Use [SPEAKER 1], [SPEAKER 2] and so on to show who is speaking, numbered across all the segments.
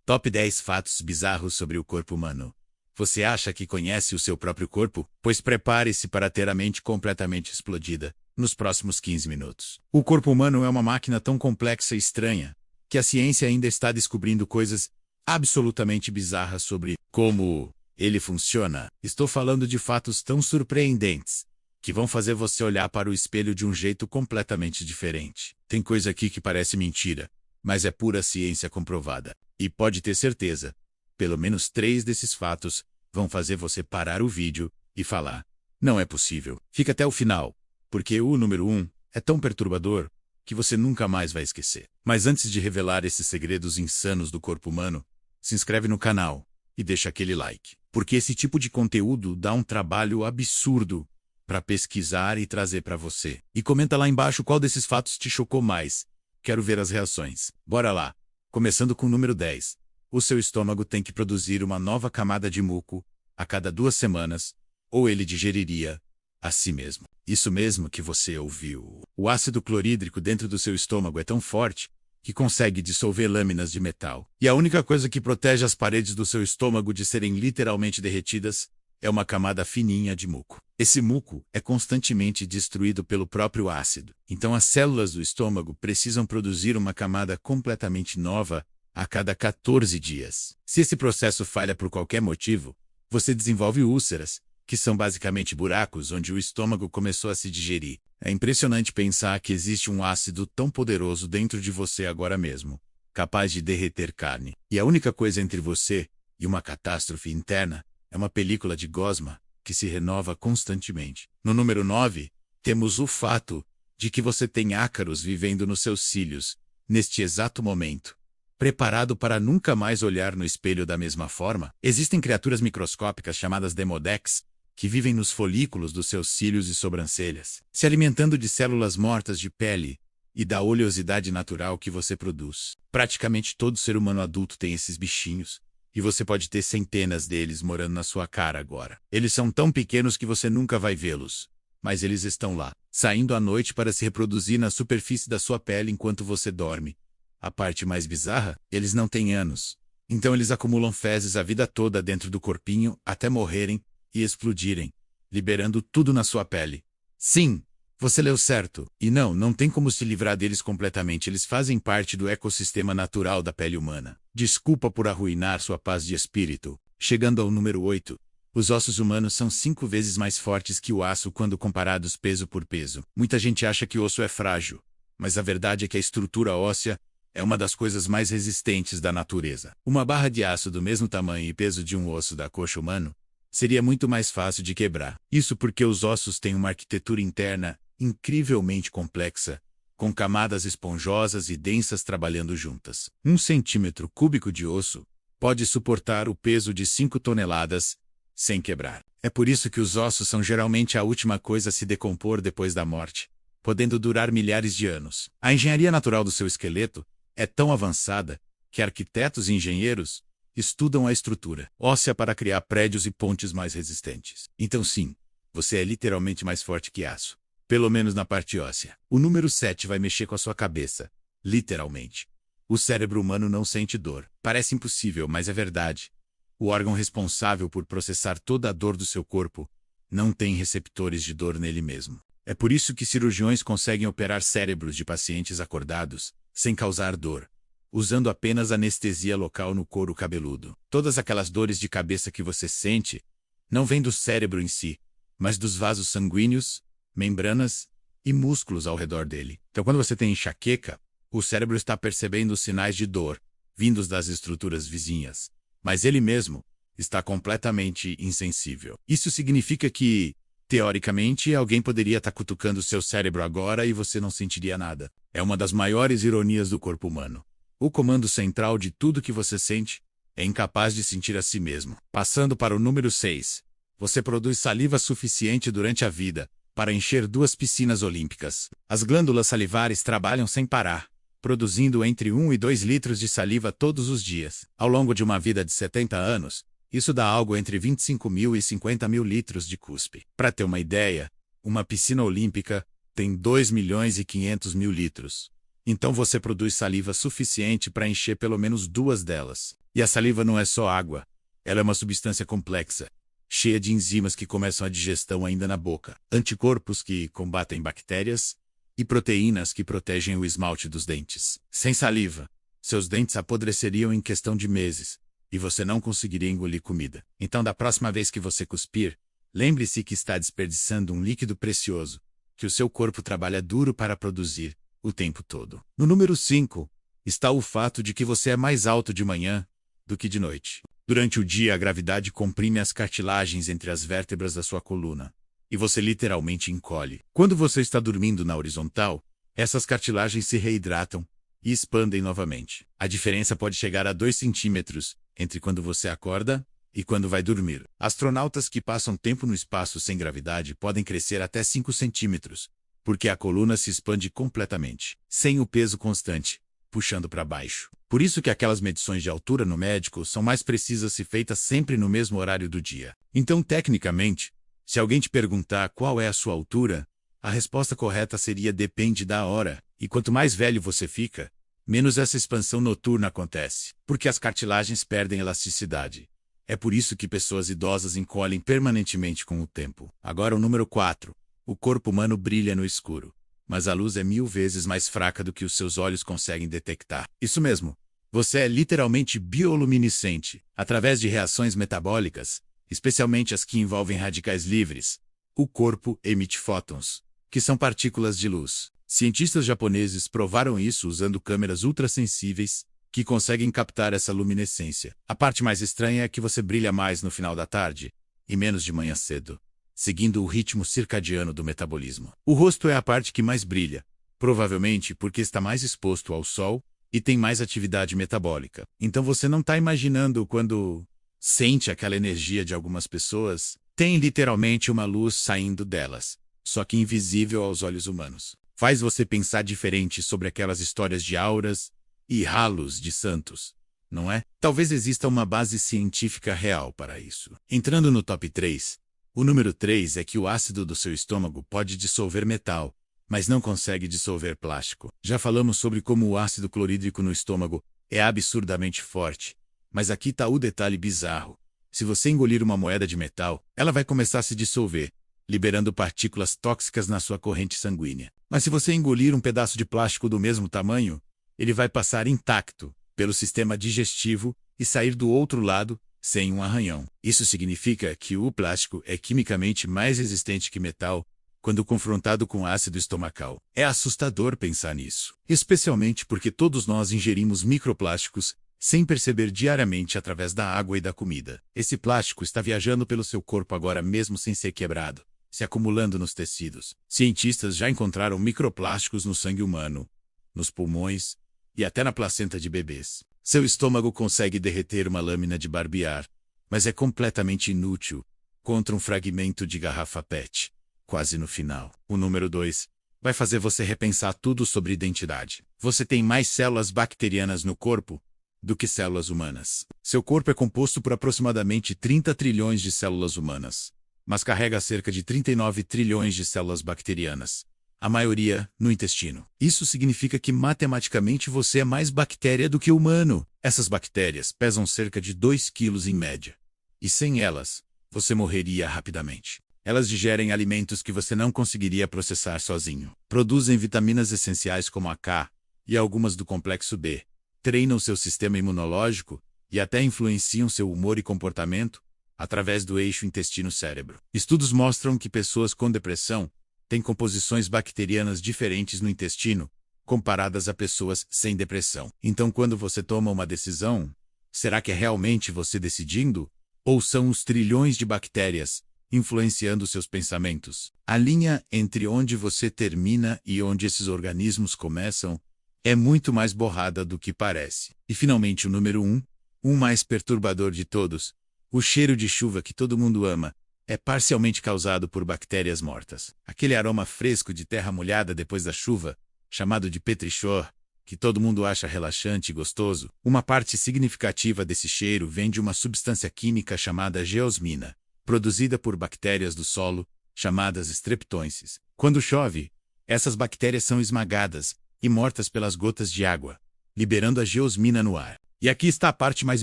[SPEAKER 1] Top 10 fatos bizarros sobre o corpo humano. Você acha que conhece o seu próprio corpo? Pois prepare-se para ter a mente completamente explodida nos próximos 15 minutos. O corpo humano é uma máquina tão complexa e estranha que a ciência ainda está descobrindo coisas absolutamente bizarras sobre como ele funciona. Estou falando de fatos tão surpreendentes que vão fazer você olhar para o espelho de um jeito completamente diferente. Tem coisa aqui que parece mentira, mas é pura ciência comprovada. E pode ter certeza, pelo menos 3 desses fatos vão fazer você parar o vídeo e falar: não é possível. Fica até o final, porque o número 1 é tão perturbador que você nunca mais vai esquecer. Mas antes de revelar esses segredos insanos do corpo humano, se inscreve no canal e deixa aquele like, porque esse tipo de conteúdo dá um trabalho absurdo para pesquisar e trazer para você. E comenta lá embaixo qual desses fatos te chocou mais. Quero ver as reações. Bora lá. Começando com o número 10. O seu estômago tem que produzir uma nova camada de muco a cada 2 semanas, ou ele digeriria a si mesmo. Isso mesmo que você ouviu. O ácido clorídrico dentro do seu estômago é tão forte que consegue dissolver lâminas de metal. E a única coisa que protege as paredes do seu estômago de serem literalmente derretidas é uma camada fininha de muco. Esse muco é constantemente destruído pelo próprio ácido. Então as células do estômago precisam produzir uma camada completamente nova a cada 14 dias. Se esse processo falha por qualquer motivo, você desenvolve úlceras, que são basicamente buracos onde o estômago começou a se digerir. É impressionante pensar que existe um ácido tão poderoso dentro de você agora mesmo, capaz de derreter carne. E a única coisa entre você e uma catástrofe interna é uma película de gosma que se renova constantemente. No número 9, temos o fato de que você tem ácaros vivendo nos seus cílios, neste exato momento. Preparado para nunca mais olhar no espelho da mesma forma? Existem criaturas microscópicas chamadas Demodex que vivem nos folículos dos seus cílios e sobrancelhas, se alimentando de células mortas de pele e da oleosidade natural que você produz. Praticamente todo ser humano adulto tem esses bichinhos, e você pode ter centenas deles morando na sua cara agora. Eles são tão pequenos que você nunca vai vê-los, mas eles estão lá, saindo à noite para se reproduzir na superfície da sua pele enquanto você dorme. A parte mais bizarra, eles não têm anos. Então eles acumulam fezes a vida toda dentro do corpinho até morrerem e explodirem, liberando tudo na sua pele. Sim, você leu certo. E não tem como se livrar deles completamente. Eles fazem parte do ecossistema natural da pele humana. Desculpa por arruinar sua paz de espírito. Chegando ao número 8. Os ossos humanos são 5 vezes mais fortes que o aço quando comparados peso por peso. Muita gente acha que o osso é frágil, mas a verdade é que a estrutura óssea é uma das coisas mais resistentes da natureza. Uma barra de aço do mesmo tamanho e peso de um osso da coxa humano seria muito mais fácil de quebrar. Isso porque os ossos têm uma arquitetura interna incrivelmente complexa, com camadas esponjosas e densas trabalhando juntas. 1 centímetro cúbico de osso pode suportar o peso de 5 toneladas sem quebrar. É por isso que os ossos são geralmente a última coisa a se decompor depois da morte, podendo durar milhares de anos. A engenharia natural do seu esqueleto é tão avançada que arquitetos e engenheiros estudam a estrutura óssea para criar prédios e pontes mais resistentes. Então sim, você é literalmente mais forte que aço. Pelo menos na parte óssea. O número 7 vai mexer com a sua cabeça. Literalmente. O cérebro humano não sente dor. Parece impossível, mas é verdade. O órgão responsável por processar toda a dor do seu corpo não tem receptores de dor nele mesmo. É por isso que cirurgiões conseguem operar cérebros de pacientes acordados, sem causar dor, usando apenas anestesia local no couro cabeludo. Todas aquelas dores de cabeça que você sente não vêm do cérebro em si, mas dos vasos sanguíneos, membranas e músculos ao redor dele. Então quando você tem enxaqueca, o cérebro está percebendo os sinais de dor vindos das estruturas vizinhas, mas ele mesmo está completamente insensível. Isso significa que, teoricamente, alguém poderia estar cutucando seu cérebro agora e você não sentiria nada. É uma das maiores ironias do corpo humano. O comando central de tudo que você sente é incapaz de sentir a si mesmo. Passando para o número 6. Você produz saliva suficiente durante a vida para encher 2 piscinas olímpicas. As glândulas salivares trabalham sem parar, produzindo entre 1 e 2 litros de saliva todos os dias. Ao longo de uma vida de 70 anos, isso dá algo entre 25 mil e 50 mil litros de cuspe. Para ter uma ideia, uma piscina olímpica tem 2 milhões e 500 mil litros. Então você produz saliva suficiente para encher pelo menos 2 delas. E a saliva não é só água. Ela é uma substância complexa, cheia de enzimas que começam a digestão ainda na boca, anticorpos que combatem bactérias e proteínas que protegem o esmalte dos dentes. Sem saliva, seus dentes apodreceriam em questão de meses e você não conseguiria engolir comida. Então, da próxima vez que você cuspir, lembre-se que está desperdiçando um líquido precioso que o seu corpo trabalha duro para produzir o tempo todo. No número 5, está o fato de que você é mais alto de manhã do que de noite. Durante o dia, a gravidade comprime as cartilagens entre as vértebras da sua coluna, e você literalmente encolhe. Quando você está dormindo na horizontal, essas cartilagens se reidratam e expandem novamente. A diferença pode chegar a 2 centímetros entre quando você acorda e quando vai dormir. Astronautas que passam tempo no espaço sem gravidade podem crescer até 5 centímetros, porque a coluna se expande completamente, sem o peso constante, puxando para baixo. Por isso que aquelas medições de altura no médico são mais precisas se feitas sempre no mesmo horário do dia. Então, tecnicamente, se alguém te perguntar qual é a sua altura, a resposta correta seria depende da hora, e quanto mais velho você fica, menos essa expansão noturna acontece, porque as cartilagens perdem elasticidade. É por isso que pessoas idosas encolhem permanentemente com o tempo. Agora o número 4. O corpo humano brilha no escuro, mas a luz é 1000 vezes mais fraca do que os seus olhos conseguem detectar. Isso mesmo, você é literalmente bioluminescente. Através de reações metabólicas, especialmente as que envolvem radicais livres, o corpo emite fótons, que são partículas de luz. Cientistas japoneses provaram isso usando câmeras ultrassensíveis que conseguem captar essa luminescência. A parte mais estranha é que você brilha mais no final da tarde e menos de manhã cedo, seguindo o ritmo circadiano do metabolismo. O rosto é a parte que mais brilha, provavelmente porque está mais exposto ao sol e tem mais atividade metabólica. Então você não está imaginando quando sente aquela energia de algumas pessoas, tem literalmente uma luz saindo delas, só que invisível aos olhos humanos. Faz você pensar diferente sobre aquelas histórias de auras e halos de santos, não é? Talvez exista uma base científica real para isso. Entrando no top 3, o número 3 é que o ácido do seu estômago pode dissolver metal, mas não consegue dissolver plástico. Já falamos sobre como o ácido clorídrico no estômago é absurdamente forte, mas aqui está o detalhe bizarro. Se você engolir uma moeda de metal, ela vai começar a se dissolver, liberando partículas tóxicas na sua corrente sanguínea. Mas se você engolir um pedaço de plástico do mesmo tamanho, ele vai passar intacto pelo sistema digestivo e sair do outro lado sem um arranhão. Isso significa que o plástico é quimicamente mais resistente que metal quando confrontado com ácido estomacal. É assustador pensar nisso, especialmente porque todos nós ingerimos microplásticos sem perceber diariamente através da água e da comida. Esse plástico está viajando pelo seu corpo agora mesmo sem ser quebrado, se acumulando nos tecidos. Cientistas já encontraram microplásticos no sangue humano, nos pulmões e até na placenta de bebês. Seu estômago consegue derreter uma lâmina de barbear, mas é completamente inútil contra um fragmento de garrafa PET, quase no final. O número 2 vai fazer você repensar tudo sobre identidade. Você tem mais células bacterianas no corpo do que células humanas. Seu corpo é composto por aproximadamente 30 trilhões de células humanas, mas carrega cerca de 39 trilhões de células bacterianas, a maioria no intestino. Isso significa que matematicamente você é mais bactéria do que humano. Essas bactérias pesam cerca de 2 quilos em média, e sem elas, você morreria rapidamente. Elas digerem alimentos que você não conseguiria processar sozinho, produzem vitaminas essenciais como a K e algumas do complexo B, treinam seu sistema imunológico e até influenciam seu humor e comportamento através do eixo intestino-cérebro. Estudos mostram que pessoas com depressão têm composições bacterianas diferentes no intestino, comparadas a pessoas sem depressão. Então, quando você toma uma decisão, será que é realmente você decidindo? Ou são os trilhões de bactérias influenciando seus pensamentos? A linha entre onde você termina e onde esses organismos começam é muito mais borrada do que parece. E finalmente o número 1, o mais perturbador de todos, o cheiro de chuva que todo mundo ama, é parcialmente causado por bactérias mortas. Aquele aroma fresco de terra molhada depois da chuva, chamado de petrichor, que todo mundo acha relaxante e gostoso, uma parte significativa desse cheiro vem de uma substância química chamada geosmina, produzida por bactérias do solo, chamadas streptões. Quando chove, essas bactérias são esmagadas e mortas pelas gotas de água, liberando a geosmina no ar. E aqui está a parte mais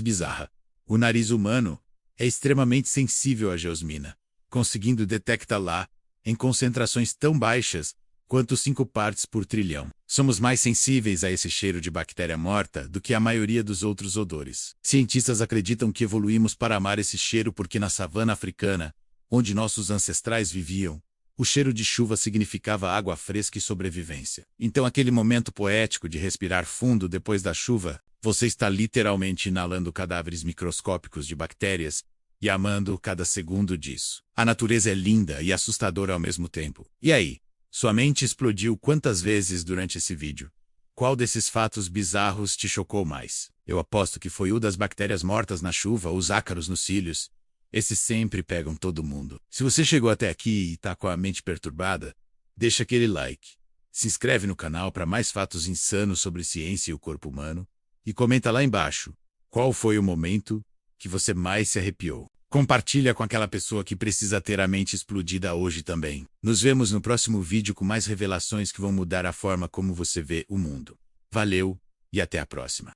[SPEAKER 1] bizarra. O nariz humano é extremamente sensível à geosmina, conseguindo detectá-la em concentrações tão baixas quanto 5 partes por trilhão. Somos mais sensíveis a esse cheiro de bactéria morta do que a maioria dos outros odores. Cientistas acreditam que evoluímos para amar esse cheiro porque na savana africana, onde nossos ancestrais viviam, o cheiro de chuva significava água fresca e sobrevivência. Então, aquele momento poético de respirar fundo depois da chuva, você está literalmente inalando cadáveres microscópicos de bactérias e amando cada segundo disso. A natureza é linda e assustadora ao mesmo tempo. E aí? Sua mente explodiu quantas vezes durante esse vídeo? Qual desses fatos bizarros te chocou mais? Eu aposto que foi o das bactérias mortas na chuva ou os ácaros nos cílios. Esses sempre pegam todo mundo. Se você chegou até aqui e tá com a mente perturbada, deixa aquele like. Se inscreve no canal para mais fatos insanos sobre ciência e o corpo humano. E comenta lá embaixo, qual foi o momento que você mais se arrepiou. Compartilha com aquela pessoa que precisa ter a mente explodida hoje também. Nos vemos no próximo vídeo com mais revelações que vão mudar a forma como você vê o mundo. Valeu e até a próxima.